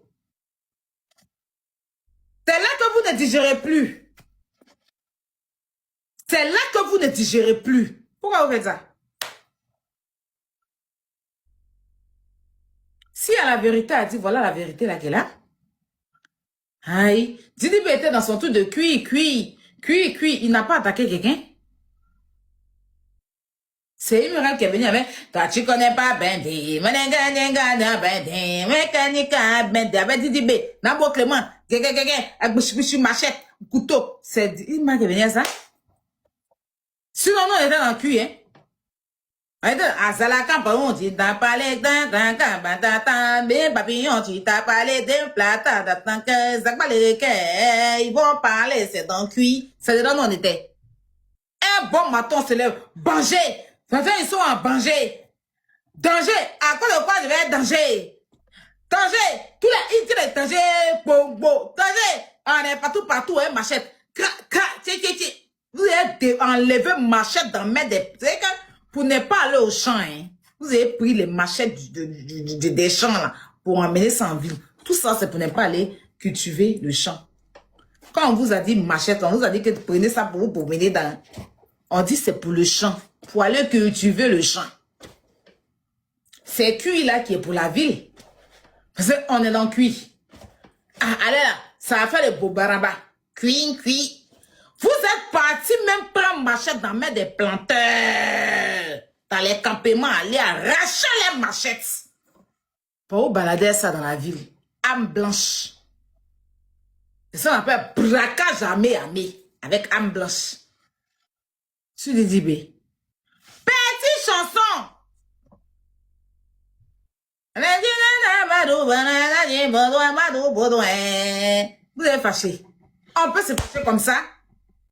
C'est là que vous ne digérez plus. C'est là que vous ne digérez plus. Pourquoi vous faites ça? Si à la vérité a dit, voilà la vérité là qu'elle a. Aïe. Didi B était dans son truc de cuit. Il n'a pas attaqué quelqu'un. C'est Imran qui est venu avec, toi tu connais pas Bendi, avec Didi B, Nabo Clément, avec machette, couteau. C'est Imran qui est venu à ça. Sinon, on était dans le cul, hein. On était à Zalaka, on dit, t'as parlé d'un papillon, tu t'as parlé d'un plata, d'attendre que ils vont parler, c'est dans le cul. C'est dedans où on était. Un bon matin, on se lève, Banger. Ils sont en danger. Danger. À cause de quoi je vais être danger? Danger. Tous les danger. Danger. On est partout, hein, machette. Vous avez enlevé machette dans mes des... Pour ne pas aller au champ, hein. Vous avez pris les machettes des champs, là, pour emmener ça en ville. Tout ça, c'est pour ne pas aller cultiver le champ. Quand on vous a dit machette, on vous a dit que prenez ça pour vous, pour mener dans... On dit c'est pour le champ. Pour aller cultiver le champ. C'est cuit là qui est pour la ville. Parce qu'on est dans le cuit. Ah, allez là, ça va faire le beau baraba. Cuit. Vous êtes partis même prendre machette dans main des planteurs. Dans les campements, aller arracher les machettes. Pour vous balader ça dans la ville. Âme blanche. C'est ça qu'on appelle braquage armé. Avec âme blanche. Sur les DB. Petite chanson. Vous êtes fâché. On peut se fâcher comme ça.